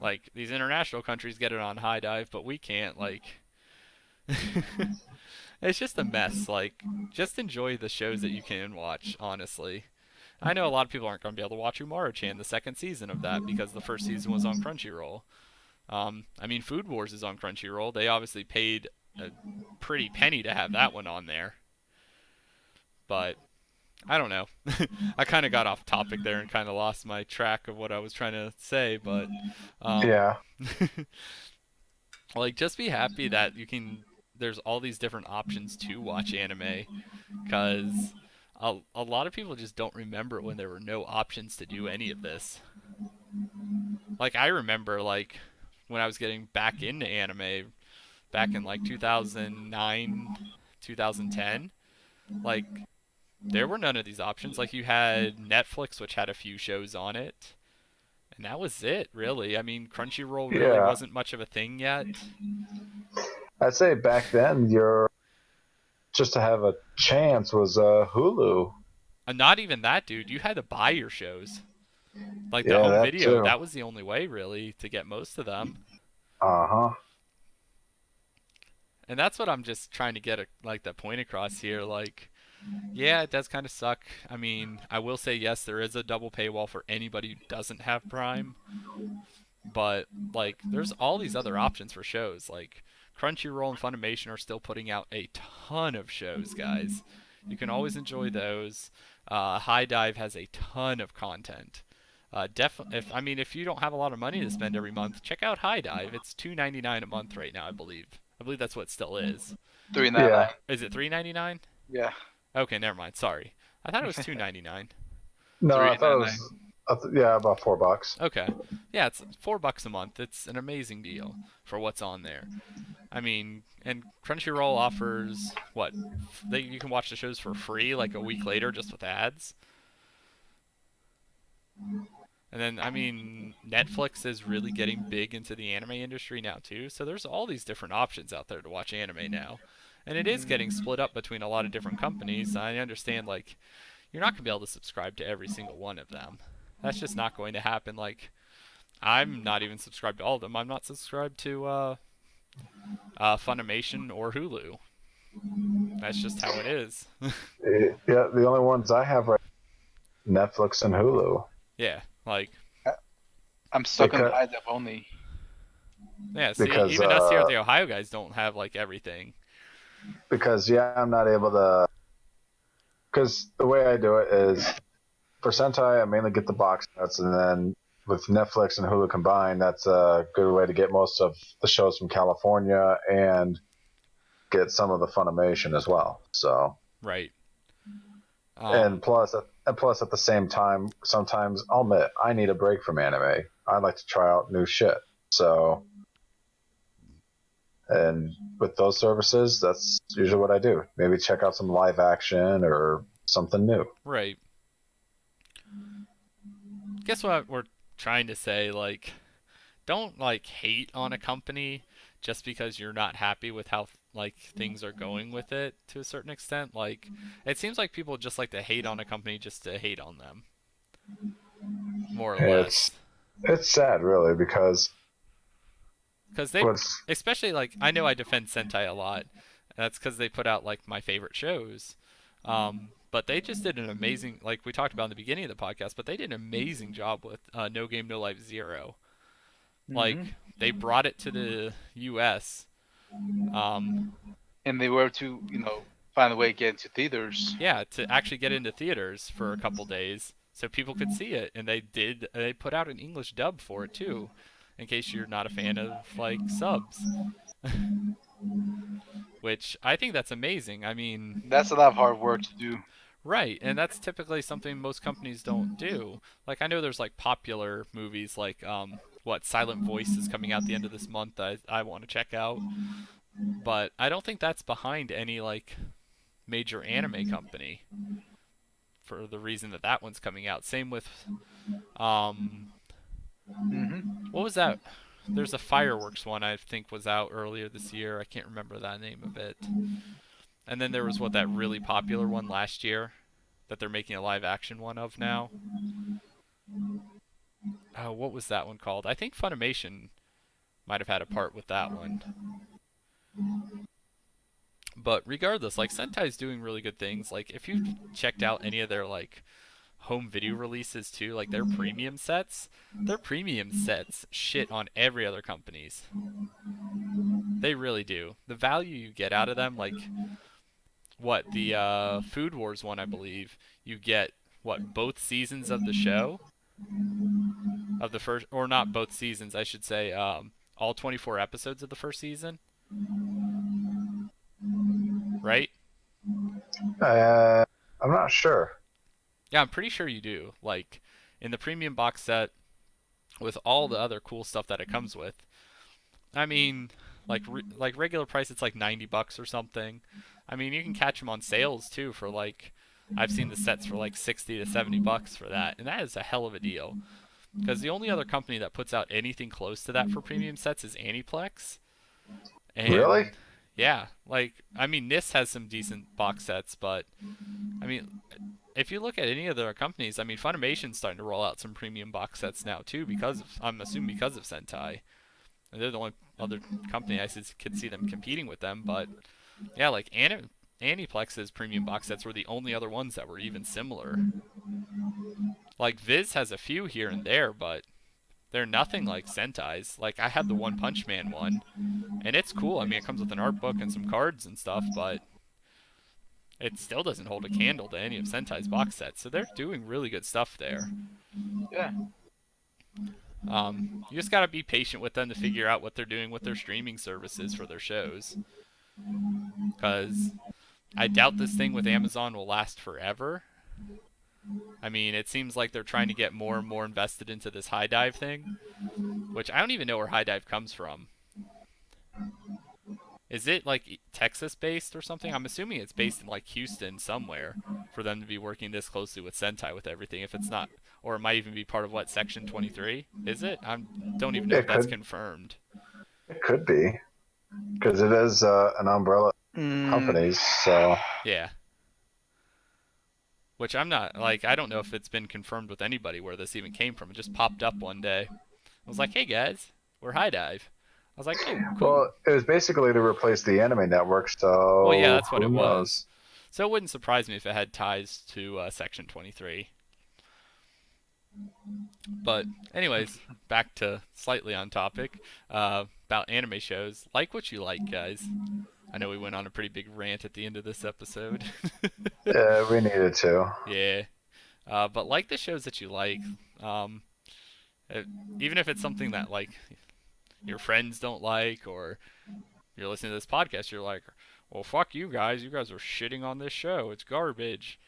like these international countries get it on High Dive, but we can't. Like, it's just a mess. Like, just enjoy the shows that you can watch. Honestly, I know a lot of people aren't going to be able to watch Umaru-chan the second season of that because the first season was on Crunchyroll. I mean, Food Wars is on Crunchyroll. They obviously paid a pretty penny to have that one on there, but I don't know. I kind of got off topic there and kind of lost my track of what I was trying to say, but um, Yeah. like just be happy that you can. There's all these different options to watch anime, because a lot of people just don't remember when there were no options to do any of this. Like I remember like when I was getting back into anime back in like 2009, 2010, like there were none of these options. Like you had Netflix, which had a few shows on it, and that was it, really. I mean, Crunchyroll really Yeah. wasn't much of a thing yet. I'd say back then, your just to have a chance was Hulu. And not even that, dude. You had to buy your shows. Like the Yeah, home that video, too. that was the only way, really, to get most of them. Uh huh. And that's what I'm just trying to get like the point across here. Like, yeah, it does kind of suck. I mean, I will say yes, there is a double paywall for anybody who doesn't have Prime. but like there's all these other options for shows. Like Crunchyroll and Funimation are still putting out a ton of shows, guys. You can always enjoy those. High Dive has a ton of content. If you don't have a lot of money to spend every month, check out High Dive. It's $2.99 a month right now, I believe. I believe that's what it still is. 399. Yeah. Is it $3.99? Yeah. Okay, never mind. Sorry, I thought it was $2.99. No, I thought it $3.99. was. Yeah, about $4. Okay, yeah, it's $4 a month. It's an amazing deal for what's on there. I mean, and Crunchyroll offers what? You can watch the shows for free like a week later just with ads. And then, I mean, Netflix is really getting big into the anime industry now too. So there's all these different options out there to watch anime now. And it is getting split up between a lot of different companies. I understand, like, you're not going to be able to subscribe to every single one of them. That's just not going to happen. Like, I'm not even subscribed to all of them. I'm not subscribed to Funimation or Hulu. That's just how it is. Yeah, the only ones I have right Netflix and Hulu. Yeah, like, I'm stuck on Because- High Dive only. yeah, see, Because, even us here at the Ohio guys don't have, like, everything. Because I'm not able to. Because the way I do it is for Sentai, I mainly get the box sets, and then with Netflix and Hulu combined, that's a good way to get most of the shows from California and get some of the Funimation as well. So Right. and plus at the same time, sometimes I'll admit I need a break from anime. I like to try out new shit. So, and with those services, that's usually what I do. Maybe check out some live action or something new. Right. Guess what we're trying to say? Like, don't, like, hate on a company just because you're not happy with how, like, things are going with it to a certain extent. Like, it seems like people just like to hate on a company just to hate on them. More or less. It's sad, really, because Because they, what's especially, like, I know I defend Sentai a lot. And that's because they put out, like, my favorite shows. But they just did an amazing, like we talked about in the beginning of the podcast, but they did an amazing job with No Game No Life Zero. Like, they brought it to the U.S. And they were to, find a way to get into theaters. Yeah, to actually get into theaters for a couple days so people could see it. And they put out an English dub for it too, in case you're not a fan of, like, subs. Which I think that's amazing. I mean, That's a lot of hard work to do. right, and that's typically something most companies don't do. Like, I know there's, like, popular movies like Silent Voice is coming out the end of this month I want to check out. But I don't think that's behind any, like, major anime company for the reason that one's coming out. Same with what was that? There's a Fireworks one I think was out earlier this year. I can't remember the name of it. And then there was that really popular one last year that they're making a live action one of now. Oh, what was that one called? I think Funimation might have had a part with that one. But regardless, like, Sentai's doing really good things. Like, if you've checked out any of their, like, home video releases too, like their premium sets shit on every other company's. They really do. The value you get out of them, like, the Food Wars one, I believe, you get, both seasons of the show? Of the first, or not both seasons, I should say, all 24 episodes of the first season? Right? I'm not sure. Yeah, I'm pretty sure you do. Like, in the premium box set, with all the other cool stuff that it comes with. I mean, like regular price, it's like $90 or something. I mean, you can catch them on sales too for, like, I've seen the sets for like $60 to $70 for that, and that is a hell of a deal. Because the only other company that puts out anything close to that for premium sets is Aniplex. And, Really? yeah, like, I mean, NIS has some decent box sets, but I mean, if you look at any of their companies, I mean, Funimation's starting to roll out some premium box sets now too, I'm assuming because of Sentai. And they're the only other company I could see them competing with them, but yeah, like, Aniplex's premium box sets were the only other ones that were even similar. Like, Viz has a few here and there, but they're nothing like Sentai's. Like I have the One Punch Man one, and it's cool. I mean, it comes with an art book and some cards and stuff, but it still doesn't hold a candle to any of Sentai's box sets. So they're doing really good stuff there. Yeah. You just gotta be patient with them to figure out what they're doing with their streaming services for their shows. Because I doubt this thing with Amazon will last forever. I mean, it seems like they're trying to get more and more invested into this High Dive thing, which I don't even know where High Dive comes from. Is it like Texas based or something? I'm assuming it's based in like Houston somewhere for them to be working this closely with Sentai with everything. If it's not, or it might even be part of what, Section 23? Is it? I don't even know if that's confirmed. It could be, because it is an umbrella company. So Yeah. Which I'm not, like, I don't know if it's been confirmed with anybody where this even came from. It just popped up one day. I was like, hey guys, we're High Dive. I was like, oh, cool. Well, it was basically to replace the Anime Network, so Well, yeah, that's what it who was. knows? So it wouldn't surprise me if it had ties to Section 23. But anyways, back to slightly on topic about anime shows. Like what you like, guys. I know we went on a pretty big rant at the end of this episode. Yeah, we needed to. Yeah. But like the shows that you like. Even if it's something that like your friends don't like, or you're listening to this podcast, you're like, well, fuck you guys. You guys are shitting on this show. It's garbage.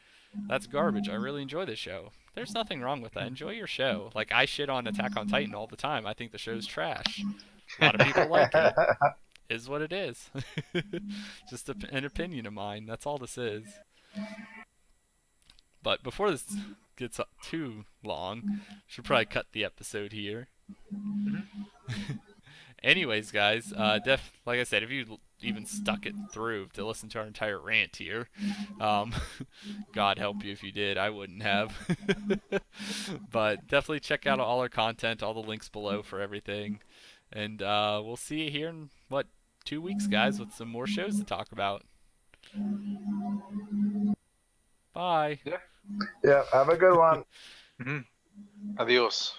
That's garbage. I really enjoy this show. There's nothing wrong with that. Enjoy your show. Like, I shit on Attack on Titan all the time. I think the show's trash. A lot of people like it. Is what it is. Just an opinion of mine. That's all this is. But before this gets up too long, should probably cut the episode here. Anyways, guys, like I said, if you even stuck it through to listen to our entire rant here, God help you if you did. I wouldn't have. But definitely check out all our content, all the links below for everything. And we'll see you here in, 2 weeks, guys, with some more shows to talk about. Bye. Yeah, have a good one. Adios.